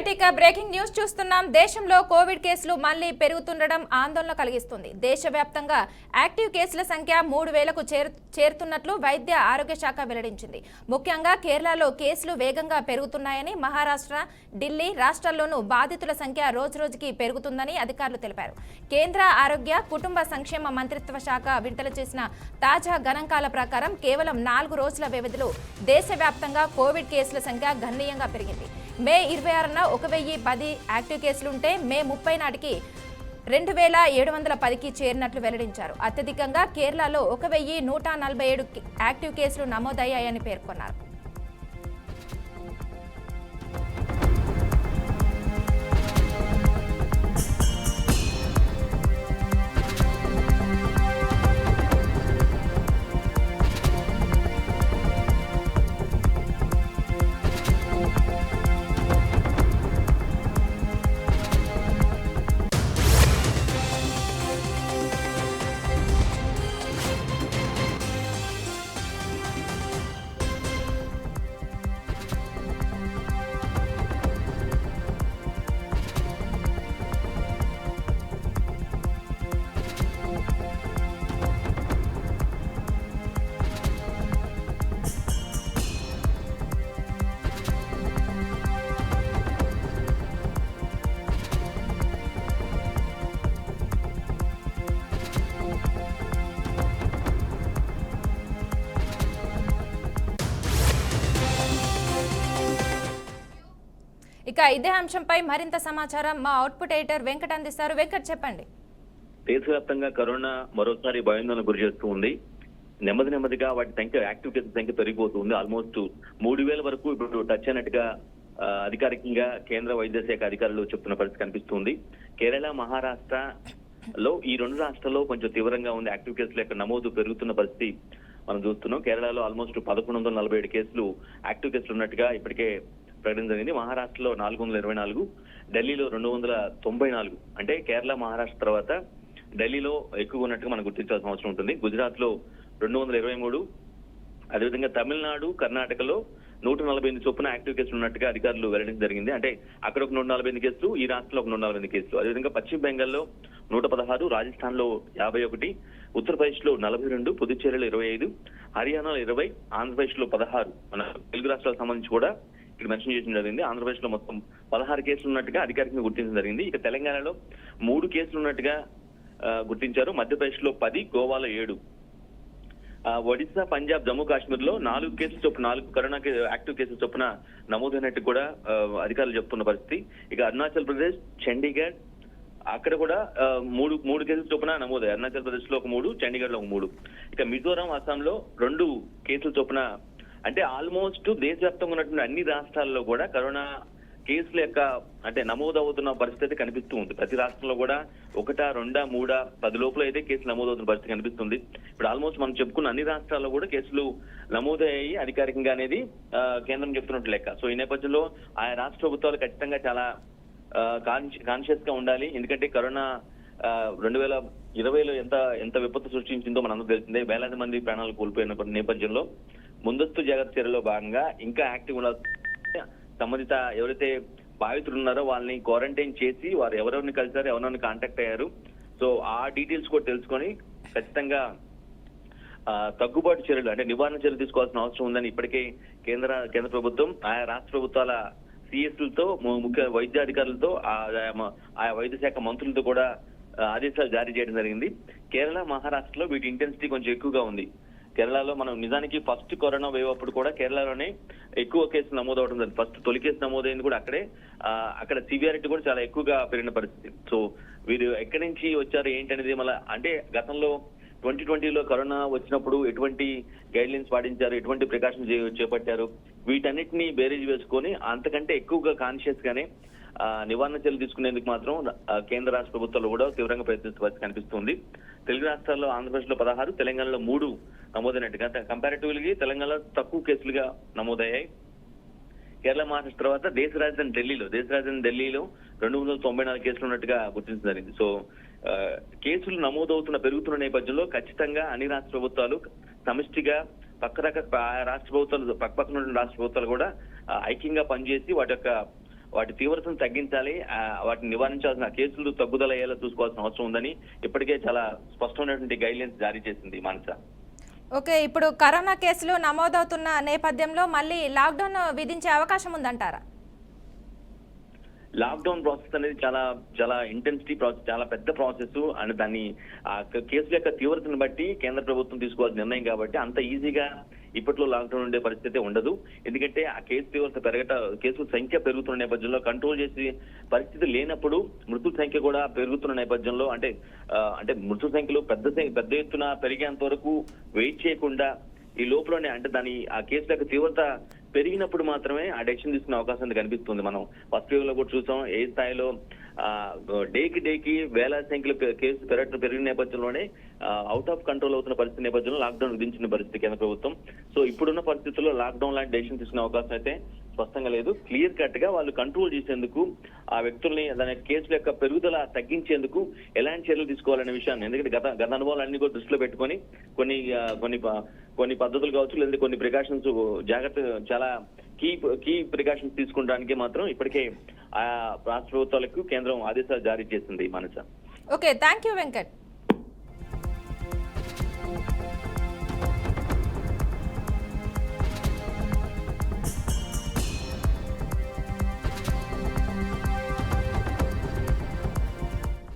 Right, ఇక breaking news చూస్తున్నాం. దేశంలో కోవిడ్ కేసులు మళ్లీ పెరుగుతుండడం ఆందోళన కలిగిస్తుంది. దేశవ్యాప్తంగా యాక్టివ్ కేసుల సంఖ్య 3000కు చేరుతున్నట్లు వైద్య ఆరోగ్య శాఖ వెల్లడించింది. ముఖ్యంగా కేరళలో కేసులు వేగంగా పెరుగుతున్నాయని, మహారాష్ట్ర, ఢిల్లీ రాష్ట్రాల్లోనూ బాధితుల సంఖ్య రోజురోజుకి పెరుగుతుందని అధికారులు తెలిపారు. కేంద్ర ఆరోగ్య కుటుంబ సంక్షేమ మంత్రిత్వ శాఖ విడుదల చేసిన తాజా గణాంకాల ప్రకారం కేవలం 4 రోజుల వ్యవధిలో దేశవ్యాప్తంగా కోవిడ్ కేసుల సంఖ్య గణనీయంగా పెరిగింది. మే 26న 1010 యాక్టివ్ కేసులుంటే మే 30 నాటికి 2710కి చేరినట్లు వెల్లడించారు. అత్యధికంగా కేరళలో 1147 యాక్టివ్ కేసులు నమోదయ్యాయని పేర్కొన్నారు. ఇక ఇదే అంశంపై మరింత సమాచారం మా అవుట్పుట్ ఎడిటర్ వెంకట్ అందిస్తారు. వెంకట్, చెప్పండి. దేశవ్యాప్తంగా కరోనా మరోసారి భయాందోళన గురి చేస్తూ ఉంది. నెమ్మదిగా వాటి సంఖ్య, యాక్టివ్ కేసుల సంఖ్య పెరిగిపోతుంది. ఆల్మోస్ట్ 3000 వరకు ఇప్పుడు టచ్ అయినట్టుగా అధికారికంగా కేంద్ర వైద్య శాఖ అధికారులు చెప్తున్న పరిస్థితి కనిపిస్తుంది. కేరళ, మహారాష్ట్రలో ఈ 2 రాష్ట్రాల్లో కొంచెం తీవ్రంగా ఉంది. యాక్టివ్ కేసుల యొక్క నమోదు పెరుగుతున్న పరిస్థితి మనం చూస్తున్నాం. కేరళలో ఆల్మోస్ట్ 1147 కేసులు యాక్టివ్ కేసులు ఉన్నట్టుగా ఇప్పటికే ప్రకటన జరిగింది. మహారాష్ట్రలో 424, ఢిల్లీలో 294. అంటే కేరళ, మహారాష్ట్ర తర్వాత ఢిల్లీలో ఎక్కువ ఉన్నట్టుగా మనం గుర్తించాల్సిన అవసరం ఉంటుంది. గుజరాత్ లో 223, అదేవిధంగా తమిళనాడు, కర్ణాటకలో 148 చొప్పున యాక్టివ్ కేసులు ఉన్నట్టుగా అధికారులు వెల్లడించడం జరిగింది. అంటే అక్కడ ఒక 148 కేసులు, ఈ రాష్ట్రంలో ఒక 148 కేసులు. అదేవిధంగా పశ్చిమ బెంగాల్లో 116, రాజస్థాన్ లో 51, ఉత్తరప్రదేశ్ లో 42, పుదుచ్చేరిలో 25, హర్యానాలో 20, ఆంధ్రప్రదేశ్ లో 16. మన తెలుగు రాష్ట్రాలకు సంబంధించి కూడా ఇక్కడ మెన్షన్ చేయడం జరిగింది. ఆంధ్రప్రదేశ్ లో మొత్తం 16 కేసులు ఉన్నట్టుగా అధికారికంగా గుర్తించడం జరిగింది. ఇక తెలంగాణలో 3 కేసులు ఉన్నట్టుగా గుర్తించారు. మధ్యప్రదేశ్ లో 10, గోవాలో 7, ఒడిశా, పంజాబ్, జమ్మూ కాశ్మీర్ లో 4 కేసులు చొప్పున, 4 కరోనా యాక్టివ్ కేసులు చొప్పున నమోదైనట్టు కూడా అధికారులు చెప్తున్న పరిస్థితి. ఇక అరుణాచల్ ప్రదేశ్, చండీగఢ్ అక్కడ కూడా 3 కేసులు చొప్పున నమోదయ్యాయి. అరుణాచల్ ప్రదేశ్ లో ఒక 3, చండీగఢ్ లో ఒక 3. ఇక మిజోరాం, అస్సాంలో 2 కేసులు చొప్పున. అంటే ఆల్మోస్ట్ దేశవ్యాప్తంగా ఉన్నటువంటి అన్ని రాష్ట్రాల్లో కూడా కరోనా కేసుల యొక్క అంటే నమోదవుతున్న పరిస్థితి కనిపిస్తూ ఉంది. ప్రతి రాష్ట్రంలో కూడా 1, 2, 3, 10 లోపల అయితే కేసులు నమోదవుతున్న పరిస్థితి కనిపిస్తుంది. ఇప్పుడు ఆల్మోస్ట్ మనం చెప్పుకున్న అన్ని రాష్ట్రాల్లో కూడా కేసులు నమోదయ్యాయి అధికారికంగా అనేది కేంద్రం చెప్తున్నట్టు లెక్క. సో ఈ నేపథ్యంలో ఆయా రాష్ట్ర ప్రభుత్వాలు ఖచ్చితంగా చాలా కాన్షియస్ గా ఉండాలి. ఎందుకంటే కరోనా 2020లో ఎంత విపత్తు సృష్టించిందో మనందరూ తెలిసిందే. వేలాది మంది ప్రాణాలు కోల్పోయిన నేపథ్యంలో ముందస్తు జాగ్రత్త చర్యలో భాగంగా ఇంకా యాక్టివ్ సంబంధిత ఎవరైతే బాధితులు ఉన్నారో వాళ్ళని క్వారంటైన్ చేసి వారు ఎవరెవరిని కలిసారో, ఎవరెవరిని కాంటాక్ట్ అయ్యారు, సో ఆ డీటెయిల్స్ కూడా తెలుసుకొని ఖచ్చితంగా తగ్గుబాటు చర్యలు అంటే నివారణ చర్యలు తీసుకోవాల్సిన అవసరం ఉందని ఇప్పటికే కేంద్ర ప్రభుత్వం ఆయా రాష్ట్ర ప్రభుత్వాల సిఎస్లతో, ముఖ్య వైద్యాధికారులతో, ఆయా వైద్య శాఖ మంత్రులతో కూడా ఆదేశాలు జారీ చేయడం జరిగింది. కేరళ, మహారాష్ట్రలో వీటి ఇంటెన్సిటీ కొంచెం ఎక్కువగా ఉంది. కేరళలో మనం నిజానికి ఫస్ట్ కరోనా వేవ్ అప్పుడు కూడా కేరళలోనే ఎక్కువ కేసులు నమోదవడం జరిగింది. ఫస్ట్ తొలి కేసు నమోదైంది కూడా అక్కడే. అక్కడ సివియారిటీ కూడా చాలా ఎక్కువగా పెరిగిన పరిస్థితి. సో వీరు ఎక్కడి నుంచి వచ్చారు ఏంటనేది మళ్ళీ అంటే గతంలో 2020లో కరోనా వచ్చినప్పుడు ఎటువంటి గైడ్ లైన్స్ పాటించారు, ఎటువంటి ప్రికాషన్స్ చేపట్టారు, వీటన్నిటిని బేరీజ్ వేసుకొని అంతకంటే ఎక్కువగా కాన్షియస్ గానే నివారణ చర్యలు తీసుకునేందుకు మాత్రం కేంద్ర రాష్ట్ర ప్రభుత్వాలు కూడా తీవ్రంగా ప్రయత్నిస్తున్న పరిస్థితి కనిపిస్తుంది. తెలుగు రాష్ట్రాల్లో ఆంధ్రప్రదేశ్ లో 16, తెలంగాణలో 3 నమోదైనట్టుగా. కంపారిటివ్లీ తెలంగాణలో తక్కువ కేసులుగా నమోదయ్యాయి. కేరళ, మహారాష్ట్ర తర్వాత దేశ రాజధాని ఢిల్లీలో 294 కేసులు ఉన్నట్టుగా గుర్తించడం జరిగింది. సో కేసులు పెరుగుతున్న నేపథ్యంలో ఖచ్చితంగా అన్ని రాష్ట్ర ప్రభుత్వాలు సమిష్టిగా రాష్ట్ర ప్రభుత్వాలు పక్కపక్కన రాష్ట్ర ప్రభుత్వాలు కూడా ఐక్యంగా పనిచేసి వాటి యొక్క వాటి తీవ్రతను తగ్గించాలి, వాటిని నివారించాల్సిన కేసులు తగ్గుదల అయ్యేలా చూసుకోవాల్సిన అవసరం ఉందని ఇప్పటికే చాలా స్పష్టమైనటువంటి గైడ్లైన్స్ జారీ చేసింది మానస. ఓకే, ఇప్పుడు కరోనా కేసులు నమోదవుతున్న నేపథ్యంలో మళ్ళీ లాక్డౌన్ విధించే అవకాశం ఉందంటారా? లాక్డౌన్ ప్రాసెస్ అనేది చాలా చాలా ఇంటెన్సిటీ ప్రాసెస్, చాలా పెద్ద ప్రాసెస్ అండ్ దాన్ని ఆ కేసుల యొక్క తీవ్రతను బట్టి కేంద్ర ప్రభుత్వం తీసుకోవాల్సిన నిర్ణయం కాబట్టి అంత ఈజీగా ఇప్పట్లో లాక్డౌన్ ఉండే పరిస్థితి ఉండదు. ఎందుకంటే ఆ కేసు తీవ్రత కేసుల సంఖ్య పెరుగుతున్న నేపథ్యంలో కంట్రోల్ చేసే పరిస్థితి లేనప్పుడు మృతుల సంఖ్య కూడా పెరుగుతున్న నేపథ్యంలో అంటే మృతుల సంఖ్యలో పెద్ద ఎత్తున పెరిగేంత వరకు వెయిట్ చేయకుండా ఈ లోపలనే అంటే ఆ కేసుల యొక్క తీవ్రత పెరిగినప్పుడు మాత్రమే ఆ డెసిషన్ తీసుకునే అవకాశం కనిపిస్తుంది. మనం ఫస్ట్ వేవ్ లో కూడా చూసాం ఏ స్థాయిలో డేకి వేల సంఖ్యలో కేసు పెరిగిన నేపథ్యంలోనే అవుట్ ఆఫ్ కంట్రోల్ అవుతున్న పరిస్థితి నేపథ్యంలో లాక్డౌన్ విధించిన పరిస్థితి కేంద్ర ప్రభుత్వం. సో ఇప్పుడున్న పరిస్థితుల్లో లాక్డౌన్ లాంటి డెసిషన్ తీసుకునే అవకాశం అయితే స్పష్టంగా లేదు. క్లియర్ కట్ గా వాళ్ళు కంట్రోల్ చేసేందుకు ఆ వ్యక్తుల్ని దాని కేసుల యొక్క పెరుగుదల తగ్గించేందుకు ఎలాంటి చర్యలు తీసుకోవాలనే విషయాన్ని, ఎందుకంటే గత అనుభవాలన్నీ కూడా దృష్టిలో పెట్టుకొని కొన్ని పద్ధతులు కావచ్చు, లేదంటే కొన్ని ప్రికాషన్స్ జాగ్రత్త చాలా కీ ప్రికాషన్స్ తీసుకోవడానికి మాత్రం ఇప్పటికే ఆ రాష్ట్ర ప్రభుత్వాలకు కేంద్రం ఆదేశాలు జారీ చేసింది Manasa. Okay, thank you Venkat.